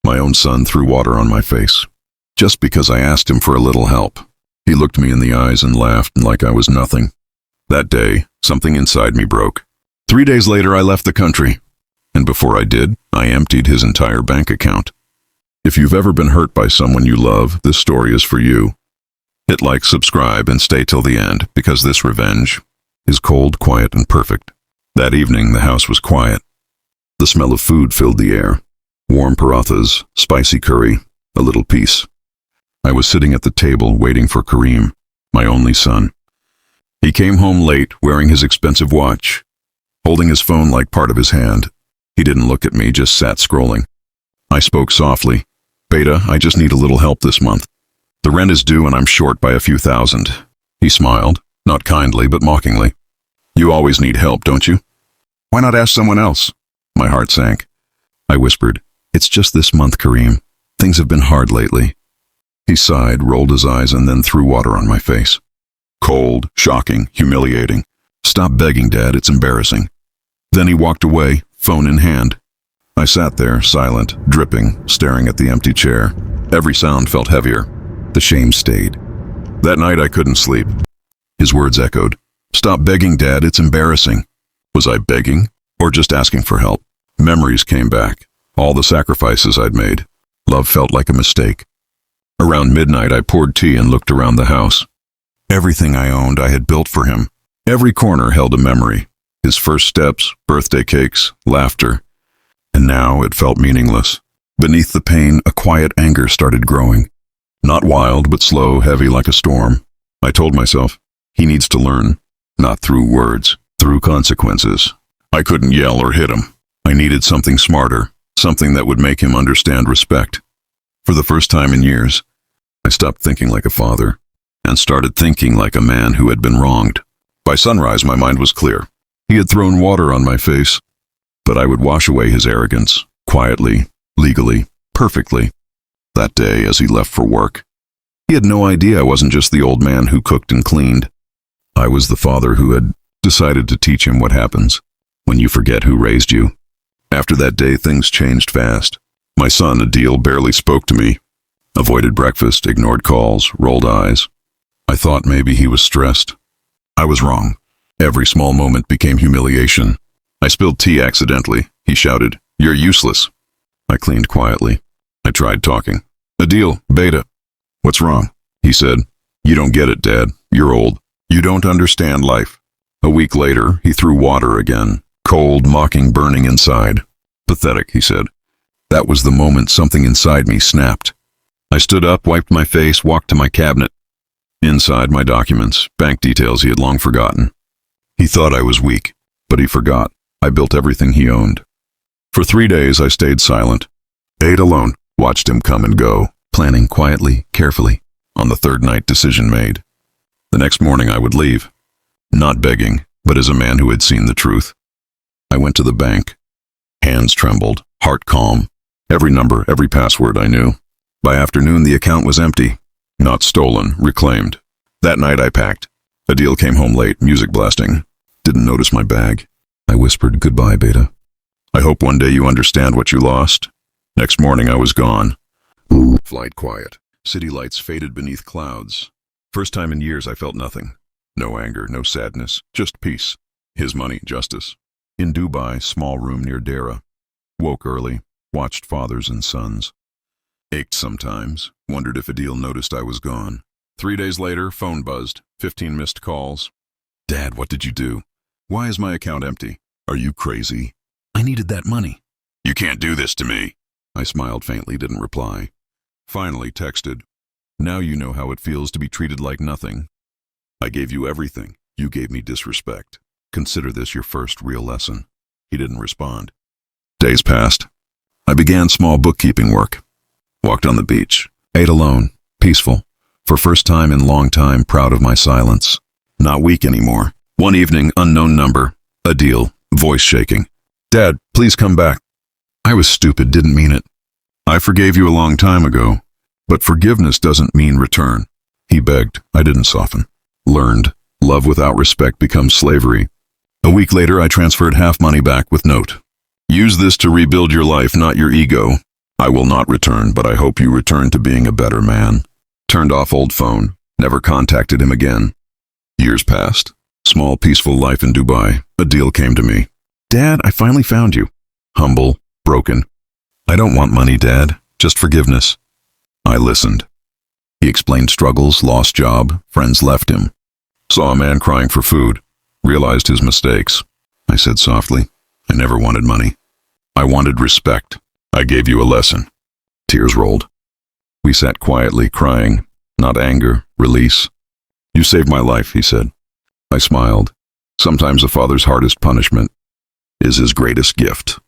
My own son threw water on my face, just because I asked him for a little help. He looked me in the eyes and laughed like I was nothing. That day, something inside me broke. 3 days later, I left the country. And before I did, I emptied his entire bank account. If you've ever been hurt by someone you love, this story is for you. Hit like, subscribe, and stay till the end, because this revenge is cold, quiet, and perfect. That evening, the house was quiet. The smell of food filled the air. Warm parathas, spicy curry, a little peace. I was sitting at the table waiting for Kareem, my only son. He came home late, wearing his expensive watch, holding his phone like part of his hand. He didn't look at me, just sat scrolling. I spoke softly. "Beta, I just need a little help this month. The rent is due and I'm short by a few thousand." He smiled, not kindly but mockingly. "You always need help, don't you? Why not ask someone else?" My heart sank. I whispered, "It's just this month, Kareem. Things have been hard lately." He sighed, rolled his eyes, and then threw water on my face. Cold, shocking, humiliating. "Stop begging, Dad, it's embarrassing." Then he walked away, phone in hand. I sat there, silent, dripping, staring at the empty chair. Every sound felt heavier. The shame stayed. That night I couldn't sleep. His words echoed. "Stop begging, Dad, it's embarrassing." Was I begging, or just asking for help? Memories came back. All the sacrifices I'd made. Love felt like a mistake. Around midnight I poured tea and looked around the house. Everything I owned I had built for him. Every corner held a memory. His first steps, birthday cakes, laughter. And now it felt meaningless. Beneath the pain, a quiet anger started growing. Not wild, but slow, heavy like a storm. I told myself, he needs to learn. Not through words, through consequences. I couldn't yell or hit him. I needed something smarter, something that would make him understand respect. For the first time in years, I stopped thinking like a father and started thinking like a man who had been wronged. By sunrise, my mind was clear. He had thrown water on my face, but I would wash away his arrogance, quietly, legally, perfectly. That day, as he left for work, he had no idea I wasn't just the old man who cooked and cleaned. I was the father who had decided to teach him what happens when you forget who raised you. After that day, things changed fast. My son, Adil, barely spoke to me. Avoided breakfast, ignored calls, rolled eyes. I thought maybe he was stressed. I was wrong. Every small moment became humiliation. I spilled tea accidentally. He shouted, "You're useless." I cleaned quietly. I tried talking. "Adil, Beta, what's wrong?" He said, "You don't get it, Dad. You're old. You don't understand life." A week later, he threw water again. Cold, mocking, burning inside. "Pathetic," he said. That was the moment something inside me snapped. I stood up, wiped my face, walked to my cabinet. Inside, my documents, bank details he had long forgotten. He thought I was weak, but he forgot. I built everything he owned. For 3 days, I stayed silent. Ate alone, watched him come and go, planning quietly, carefully. On the third night, decision made. The next morning, I would leave. Not begging, but as a man who had seen the truth. I went to the bank. Hands trembled, heart calm. Every number, every password I knew. By afternoon, the account was empty. Not stolen, reclaimed. That night I packed. Adil came home late, music blasting. Didn't notice my bag. I whispered, "Goodbye, Beta. I hope one day you understand what you lost." Next morning I was gone. Flight quiet. City lights faded beneath clouds. First time in years I felt nothing. No anger, no sadness, just peace. His money, justice. In Dubai, small room near Dara. Woke early, watched fathers and sons. Ached sometimes, wondered if Adil noticed I was gone. 3 days later, phone buzzed, 15 missed calls. "Dad, what did you do? Why is my account empty? Are you crazy? I needed that money." "You can't do this to me." I smiled faintly, didn't reply. Finally texted, "Now you know how it feels to be treated like nothing. I gave you everything. You gave me disrespect. Consider this your first real lesson." He didn't respond. Days passed. I began small bookkeeping work. Walked on the beach. Ate alone. Peaceful. For first time in long time, proud of my silence. Not weak anymore. One evening, unknown number. Adil, voice shaking. "Dad, please come back." I was stupid, didn't mean it. "I forgave you a long time ago, but forgiveness doesn't mean return." He begged. I didn't soften. Learned. Love without respect becomes slavery. A week later, I transferred half money back with note. "Use this to rebuild your life, not your ego. I will not return, but I hope you return to being a better man. Turned off old phone. Never contacted him again. Years passed. Small, peaceful life in Dubai. A deal came to me. Dad, I finally found you. Humble, broken. I don't want money, Dad. Just forgiveness. I listened. He explained struggles, lost job, friends left him. Saw a man crying for food. Realized his mistakes. I said softly, I never wanted money. I wanted respect. I gave you a lesson. Tears rolled. We sat quietly, crying. Not anger, release. You saved my life, he said. I smiled. Sometimes a father's hardest punishment is his greatest gift.